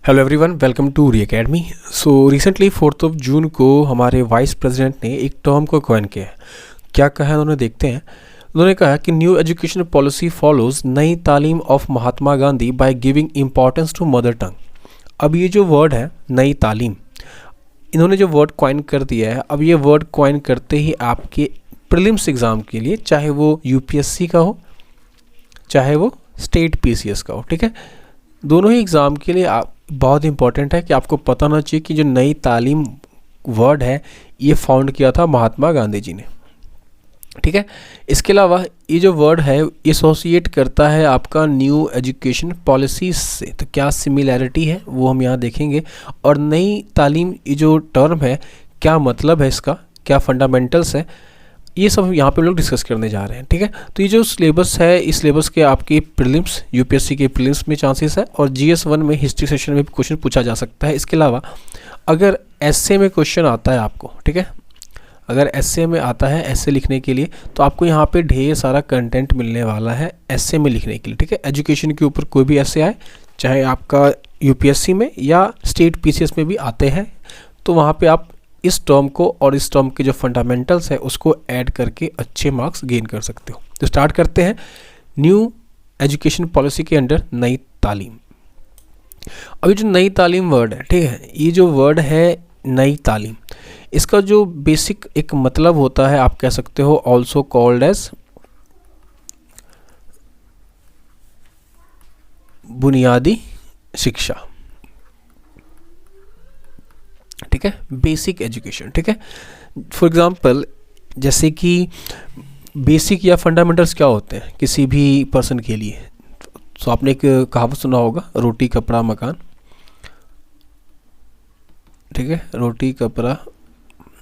Hello everyone, welcome to Re Academy. So recently 4 June को हमारे vice president ने एक टर्म को कॉइन किया है। क्या कहा है उन्होंने, देखते हैं। उन्होंने कहा कि new education policy follows Nai Talim of Mahatma Gandhi by giving importance to mother tongue. अब ये जो वर्ड है नई तालीम, इन्होंने जो वर्ड कॉइन कर दिया है, अब ये वर्ड कॉइन करते ही आपके प्रीलिम्स एग्ज़ाम के लिए, चाहे वो यूपीएससी का हो चाहे वो स्टेट पीसीएस का हो, ठीक है, दोनों ही एग्ज़ाम के लिए आप बहुत इंपॉर्टेंट है कि आपको पता होना चाहिए कि जो नई तालीम वर्ड है ये फाउंड किया था महात्मा गांधी जी ने, ठीक है। इसके अलावा ये जो वर्ड है एसोसिएट करता है आपका न्यू एजुकेशन पॉलिसी से, तो क्या सिमिलैरिटी है वो हम यहाँ देखेंगे। और नई तालीम ये जो टर्म है क्या मतलब है इसका, क्या फंडामेंटल्स है, ये सब यहाँ पे हम लोग डिस्कस करने जा रहे हैं, ठीक है। तो ये जो सिलेबस है, इस सिलेबस के आपके प्रीलिम्स, यूपीएससी के प्रीलिम्स में चांसेस है और जीएस1 में हिस्ट्री सेशन में भी क्वेश्चन पूछा जा सकता है। इसके अलावा अगर एसए में क्वेश्चन आता है आपको, ठीक है, अगर एसए में आता है एसए लिखने के लिए, तो आपको यहाँ पे ढेर सारा कंटेंट मिलने वाला है एसए में लिखने के लिए, ठीक है। एजुकेशन के ऊपर कोई भी एसए आए, चाहे आपका यूपीएससी में या स्टेट पीसीएस में भी आते हैं, तो वहाँ पे आप इस टर्म को और इस टर्म के जो फंडामेंटल्स है उसको ऐड करके अच्छे मार्क्स गेन कर सकते हो। तो स्टार्ट करते हैं न्यू एजुकेशन पॉलिसी के अंडर नई तालीम। अभी जो नई तालीम वर्ड है, ठीक है, ये जो वर्ड है नई तालीम, इसका जो बेसिक एक मतलब होता है, आप कह सकते हो ऑल्सो कॉल्ड एज बुनियादी शिक्षा, ठीक है, बेसिक एजुकेशन, ठीक है। फॉर एग्जांपल जैसे कि बेसिक या फंडामेंटल्स क्या होते हैं किसी भी पर्सन के लिए, तो आपने एक कहावत सुना होगा, रोटी कपड़ा मकान, ठीक है, रोटी कपड़ा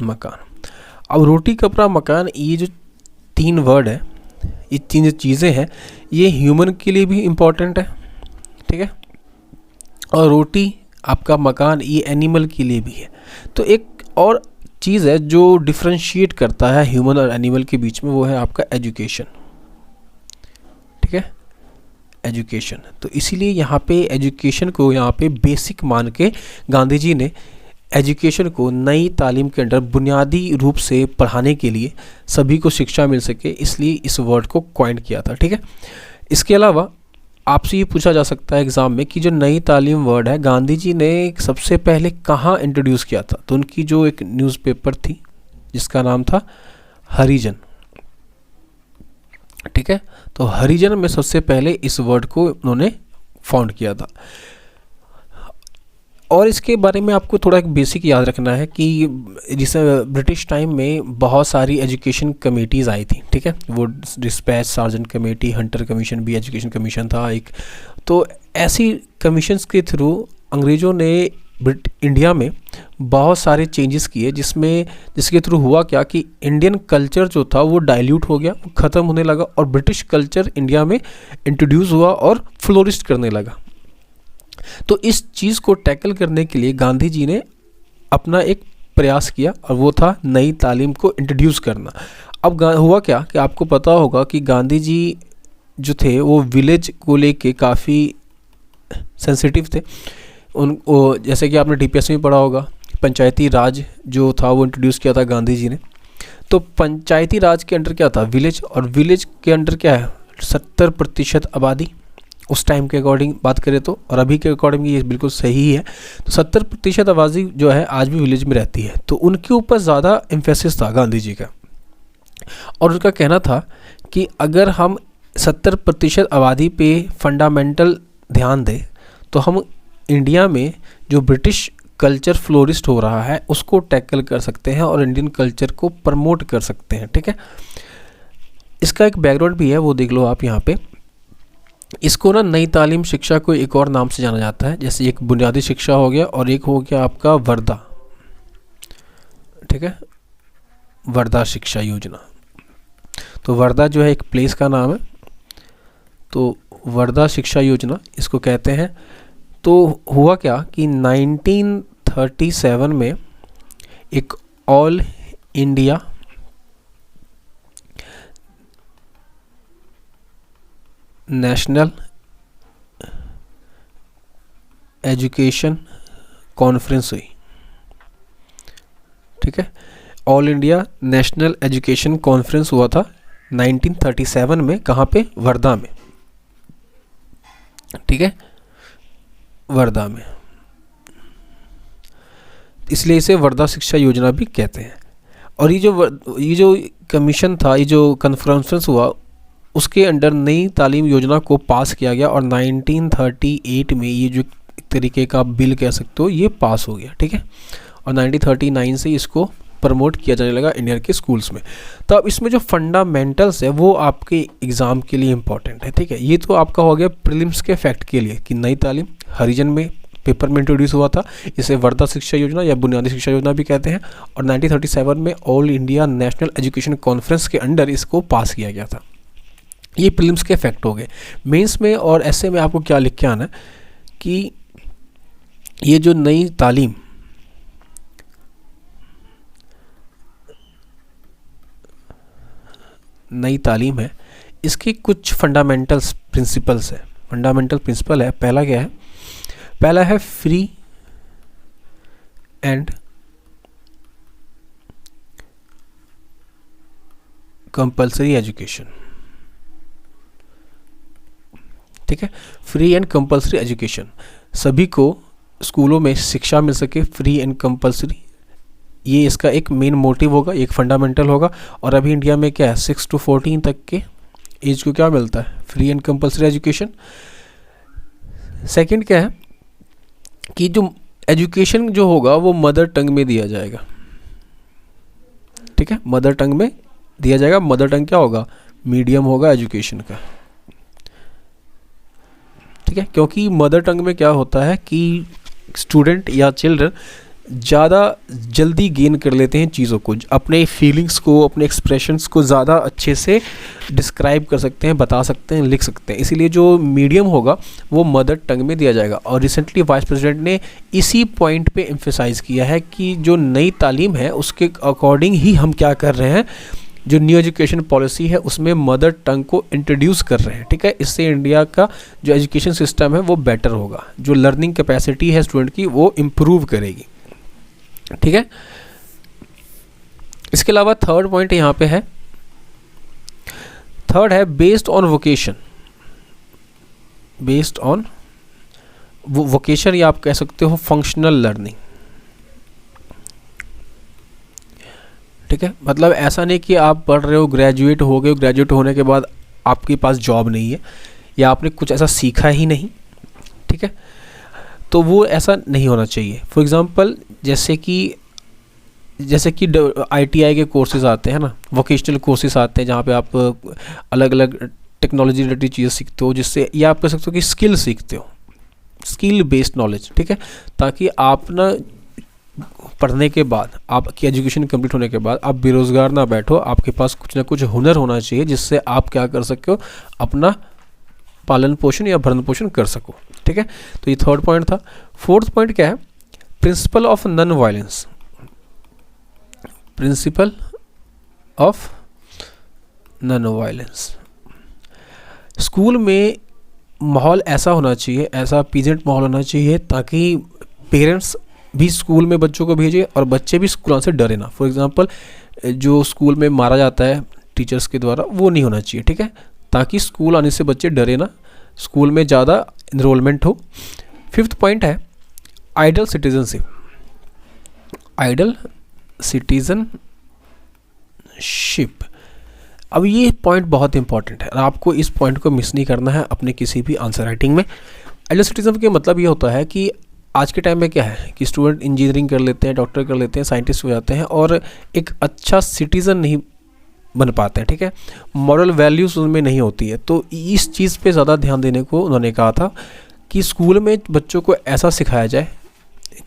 मकान। अब रोटी कपड़ा मकान, ये जो तीन वर्ड है, ये तीन जो चीज़ें हैं, ये ह्यूमन के लिए भी इम्पॉर्टेंट है, ठीक है, और रोटी आपका मकान ये एनिमल के लिए भी है। तो एक और चीज़ है जो डिफ्रेंशिएट करता है ह्यूमन और एनिमल के बीच में, वो है आपका एजुकेशन, ठीक है, एजुकेशन। तो इसीलिए यहाँ पे एजुकेशन को यहाँ पे बेसिक मान के गांधी जी ने एजुकेशन को नई तालीम के अंदर बुनियादी रूप से पढ़ाने के लिए, सभी को शिक्षा मिल सके, इसलिए इस वर्ड को कॉइन किया था, ठीक है। इसके अलावा आपसे ये पूछा जा सकता है एग्ज़ाम में कि जो नई तालीम वर्ड है गांधी जी ने सबसे पहले कहाँ इंट्रोड्यूस किया था, तो उनकी जो एक न्यूज़पेपर थी जिसका नाम था हरिजन, ठीक है, तो हरिजन में सबसे पहले इस वर्ड को उन्होंने फाउंड किया था। और इसके बारे में आपको थोड़ा एक बेसिक याद रखना है कि जिसे ब्रिटिश टाइम में बहुत सारी एजुकेशन कमेटीज़ आई थी, ठीक है, वो dispatch sergeant committee, Hunter commission भी एजुकेशन कमीशन था एक। तो ऐसी कमीशंस के थ्रू अंग्रेज़ों ने इंडिया में बहुत सारे चेंजेस किए, जिसके थ्रू हुआ क्या कि इंडियन कल्चर जो था वो डाइल्यूट हो गया, ख़त्म होने लगा, और ब्रिटिश कल्चर इंडिया में इंट्रोड्यूस हुआ और फ्लोरिश करने लगा। तो इस चीज़ को टैकल करने के लिए गांधी जी ने अपना एक प्रयास किया और वो था नई तालीम को इंट्रोड्यूस करना। अब हुआ क्या कि आपको पता होगा कि गांधी जी जो थे वो विलेज को लेके काफ़ी सेंसिटिव थे। जैसे कि आपने डीपीएस में पढ़ा होगा, पंचायती राज जो था वो इंट्रोड्यूस किया था गांधी जी ने। तो पंचायती राज के अंडर क्या था, विलेज, और विलेज के अंडर क्या है 70% आबादी, उस टाइम के अकॉर्डिंग बात करें तो, और अभी के अकॉर्डिंग ये बिल्कुल सही है। तो 70% आबादी जो है आज भी विलेज में रहती है, तो उनके ऊपर ज़्यादा एम्फेसिस था गांधी जी का। और उनका कहना था कि अगर हम 70% आबादी पे फंडामेंटल ध्यान दें तो हम इंडिया में जो ब्रिटिश कल्चर फ्लोरिस्ट हो रहा है उसको टैकल कर सकते हैं और इंडियन कल्चर को प्रमोट कर सकते हैं, ठीक है। इसका एक बैकग्राउंड भी है, वो देख लो आप यहाँ पे। इसको ना नई तालीम शिक्षा को एक और नाम से जाना जाता है, जैसे एक बुनियादी शिक्षा हो गया और एक हो गया आपका वर्धा, ठीक है, वर्धा शिक्षा योजना। तो वर्धा जो है एक प्लेस का नाम है, तो वर्धा शिक्षा योजना इसको कहते हैं। तो हुआ क्या कि 1937 में एक all India national education conference हुई, ठीक है। All India national education conference हुआ था 1937 में, कहाँ पे? वर्धा में, ठीक है, वर्धा में, इसलिए इसे वर्धा शिक्षा योजना भी कहते हैं। और ये जो कमीशन था, ये जो कॉन्फ्रेंस हुआ, उसके अंडर नई तालीम योजना को पास किया गया और 1938 में ये जो एक तरीके का बिल कह सकते हो ये पास हो गया, ठीक है। और 1939 से इसको प्रमोट किया जाने लगा इंडिया के स्कूल्स में। तो अब इसमें जो फंडामेंटल्स है वो आपके एग्ज़ाम के लिए इम्पॉर्टेंट है, ठीक है। ये तो आपका हो गया प्रीलिम्स के फैक्ट के लिए कि नई तालीम हरिजन में पेपर में इंट्रोड्यूस हुआ था, इसे वर्धा शिक्षा योजना या बुनियादी शिक्षा योजना भी कहते हैं। और 1937 में all India national education conference के अंडर इसको पास किया गया था। ये प्रीलिम्स के फैक्ट हो गए। मेंस में और ऐसे में आपको क्या लिख के आना है कि ये जो नई तालीम है, इसकी कुछ फंडामेंटल्स प्रिंसिपल्स है। फंडामेंटल प्रिंसिपल है, पहला क्या है? पहला है फ्री एंड कंपल्सरी एजुकेशन, ठीक है। फ्री एंड कंपल्सरी एजुकेशन, सभी को स्कूलों में शिक्षा मिल सके, फ्री एंड कंपल्सरी, ये इसका एक मेन मोटिव होगा, एक फंडामेंटल होगा। और अभी इंडिया में क्या है, 6 to 14 तक के एज को क्या मिलता है? Free and compulsory education. Second क्या है कि जो एजुकेशन जो होगा वो मदर टंग में दिया जाएगा, ठीक है, मदर टंग में दिया जाएगा। मदर टंग क्या होगा? मीडियम होगा एजुकेशन का, ठीक है। क्योंकि मदर टंग में क्या होता है कि स्टूडेंट या चिल्ड्रन ज़्यादा जल्दी गेन कर लेते हैं चीज़ों को, अपने फीलिंग्स को, अपने एक्सप्रेशंस को ज़्यादा अच्छे से डिस्क्राइब कर सकते हैं, बता सकते हैं, लिख सकते हैं। इसीलिए जो मीडियम होगा वो मदर टंग में दिया जाएगा। और रिसेंटली वाइस प्रेसिडेंट ने इसी पॉइंट पे एम्फेसाइज़ किया है कि जो नई तालीम है उसके अकॉर्डिंग ही हम क्या कर रहे हैं, जो न्यू एजुकेशन पॉलिसी है उसमें मदर टंग को इंट्रोड्यूस कर रहे हैं, ठीक है। इससे इंडिया का जो एजुकेशन सिस्टम है वो बेटर होगा, जो लर्निंग कैपेसिटी है स्टूडेंट की वो इम्प्रूव करेगी, ठीक है। इसके अलावा थर्ड पॉइंट यहाँ पे है, थर्ड है based on vocation. Based on vocation या आप कह सकते हो फंक्शनल लर्निंग, ठीक है। मतलब ऐसा नहीं कि आप पढ़ रहे हो, ग्रेजुएट हो गए, ग्रेजुएट होने के बाद आपके पास जॉब नहीं है या आपने कुछ ऐसा सीखा ही नहीं, ठीक है, तो वो ऐसा नहीं होना चाहिए। फॉर एग्ज़ाम्पल जैसे कि ITI के कोर्सेज आते हैं ना, वोकेशनल कोर्सेज आते हैं जहाँ पे आप अलग अलग टेक्नोलॉजी रिलेटेड चीज़ें सीखते हो, जिससे या आप कह सकते हो कि स्किल सीखते हो, स्किल बेस्ड नॉलेज, ठीक है। ताकि आप ना पढ़ने के बाद, आपकी एजुकेशन कंप्लीट होने के बाद आप बेरोज़गार ना बैठो, आपके पास कुछ ना कुछ हुनर होना चाहिए जिससे आप क्या कर सको, अपना पालन पोषण या भरण पोषण कर सको, ठीक है। तो ये थर्ड पॉइंट था। फोर्थ पॉइंट क्या है? Principle of non violence. Principle of non violence, school में माहौल ऐसा होना चाहिए, ऐसा पीजेंट माहौल होना चाहिए ताकि पेरेंट्स भी स्कूल में बच्चों को भेजे और बच्चे भी स्कूल से डरे ना। फॉर एग्जांपल जो स्कूल में मारा जाता है टीचर्स के द्वारा, वो नहीं होना चाहिए, ठीक है, ताकि स्कूल आने से बच्चे डरे ना, स्कूल में ज़्यादा इनरोलमेंट हो। फिफ्थ पॉइंट है आइडल सिटीजनशिप। आइडल सिटीजनशिप, अब ये पॉइंट बहुत इंपॉर्टेंट है, आपको इस पॉइंट को मिस नहीं करना है अपने किसी भी आंसर राइटिंग में। आइडल सिटीजन का मतलब ये होता है कि आज के टाइम में क्या है कि स्टूडेंट इंजीनियरिंग कर लेते हैं, डॉक्टर कर लेते हैं, साइंटिस्ट हो जाते हैं और एक अच्छा सिटीज़न नहीं बन पाते हैं, ठीक है, मॉरल वैल्यूज़ उनमें नहीं होती है। तो इस चीज़ पे ज़्यादा ध्यान देने को उन्होंने कहा था कि स्कूल में बच्चों को ऐसा सिखाया जाए,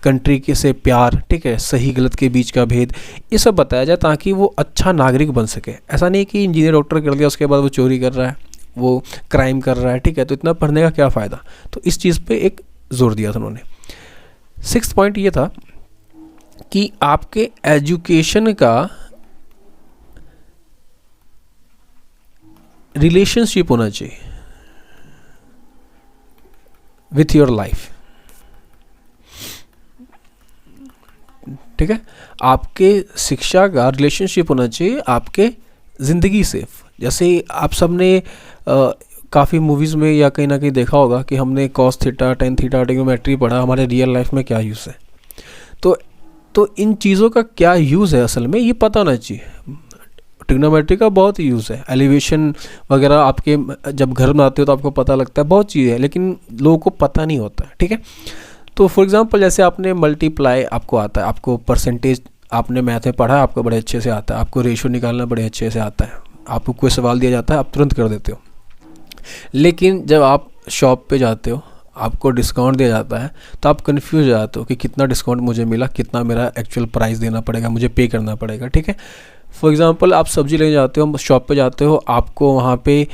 कंट्री के से प्यार, ठीक है, सही गलत के बीच का भेद, ये सब बताया जाए ताकि वो अच्छा नागरिक बन सके। ऐसा नहीं कि इंजीनियर डॉक्टर कर लिया उसके बाद वो चोरी कर रहा है, वो क्राइम कर रहा है, ठीक है, तो इतना पढ़ने का क्या फ़ायदा। तो इस चीज़ पे एक जोर दिया था उन्होंने। सिक्स्थ पॉइंट ये था कि आपके एजुकेशन का रिलेशनशिप होना चाहिए विथ योर लाइफ, ठीक है। आपके शिक्षा का रिलेशनशिप होना चाहिए आपके ज़िंदगी से। जैसे आप सब ने काफ़ी मूवीज़ में या कहीं ना कहीं देखा होगा कि हमने cos theta, tan theta, trigonometry पढ़ा, हमारे रियल लाइफ में क्या यूज़ है। तो इन चीज़ों का क्या यूज़ है असल में ये पता होना चाहिए। ट्रिग्नोमेट्री का बहुत यूज़ है, एलिवेशन वगैरह आपके जब घर बनाते हो तो आपको पता लगता है, बहुत चीज़ें हैं, लेकिन लोगों को पता नहीं होता है, ठीक है। तो फॉर एग्जांपल जैसे आपने मल्टीप्लाई आपको आता है, आपको परसेंटेज आपने मैथ में पढ़ा है, आपको बड़े अच्छे से आता है, आपको रेशियो निकालना बड़े अच्छे से आता है, आपको कोई सवाल दिया जाता है आप तुरंत कर देते हो। लेकिन जब आप शॉप पे जाते हो, आपको डिस्काउंट दिया जाता है, तो आप कन्फ्यूज हो जाते हो कि कितना डिस्काउंट मुझे मिला, कितना मेरा एक्चुअल प्राइस देना पड़ेगा, मुझे पे करना पड़ेगा, ठीक है। फॉर एग्जांपल आप सब्जी लेने जाते हो, शॉप पे जाते हो, आपको वहाँ पे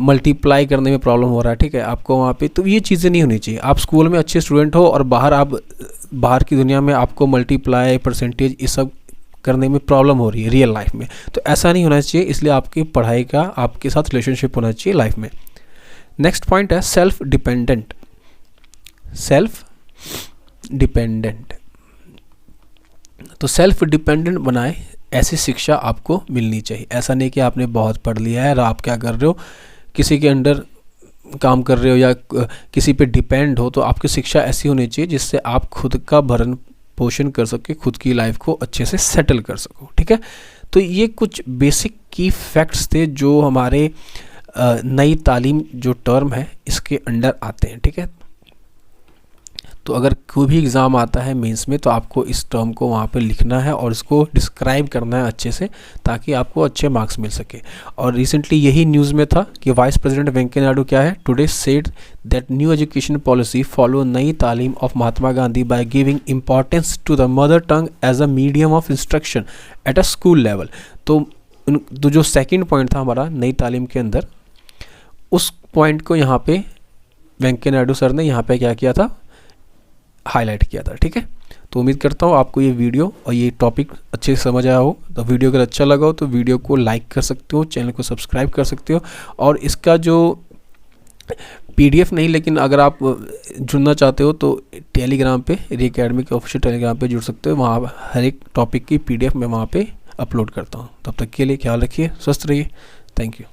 मल्टीप्लाई करने में प्रॉब्लम हो रहा है, ठीक है, आपको वहाँ पे, तो ये चीज़ें नहीं होनी चाहिए। आप स्कूल में अच्छे स्टूडेंट हो और बाहर की दुनिया में आपको मल्टीप्लाई, परसेंटेज, ये सब करने में प्रॉब्लम हो रही है रियल लाइफ में, तो ऐसा नहीं होना चाहिए। इसलिए आपकी पढ़ाई का आपके साथ रिलेशनशिप होना चाहिए लाइफ में। नेक्स्ट पॉइंट है सेल्फ डिपेंडेंट। तो सेल्फ डिपेंडेंट बनाए, ऐसी शिक्षा आपको मिलनी चाहिए। ऐसा नहीं कि आपने बहुत पढ़ लिया है और आप क्या कर रहे हो, किसी के अंडर काम कर रहे हो या किसी पे डिपेंड हो, तो आपकी शिक्षा ऐसी होनी चाहिए जिससे आप खुद का भरण पोषण कर सके, खुद की लाइफ को अच्छे से सेटल कर सको, ठीक है। तो ये कुछ बेसिक की फैक्ट्स थे जो हमारे नई तालीम जो टर्म है इसके अंडर आते हैं, ठीक है। तो अगर कोई भी एग्ज़ाम आता है मेंस में, तो आपको इस टर्म को वहाँ पे लिखना है और इसको डिस्क्राइब करना है अच्छे से, ताकि आपको अच्छे मार्क्स मिल सके। और रिसेंटली यही न्यूज़ में था कि वाइस प्रेसिडेंट वेंकैया नायडू क्या है, today said that new education policy follow Nai Talim of Mahatma Gandhi by giving importance to the mother tongue as a medium of instruction at a school level. तो जो सेकेंड पॉइंट था हमारा नई तालीम के अंदर, उस पॉइंट को यहाँ पे वेंकैया नायडू सर ने यहाँ पे क्या किया था, हाईलाइट किया था, ठीक है। तो उम्मीद करता हूँ आपको ये वीडियो और ये टॉपिक अच्छे से समझ आया हो। तो वीडियो अगर अच्छा लगा हो तो वीडियो को लाइक कर सकते हो, चैनल को सब्सक्राइब कर सकते हो, और इसका जो PDF नहीं, लेकिन अगर आप जुड़ना चाहते हो तो टेलीग्राम पे, री अकेडमी के ऑफिशियल टेलीग्राम पे जुड़ सकते हो। वहाँ हर एक टॉपिक की PDF मैं वहाँ पे अपलोड करता हूँ। तब तक के लिए ख्याल रखिए, स्वस्थ रहिए, थैंक यू।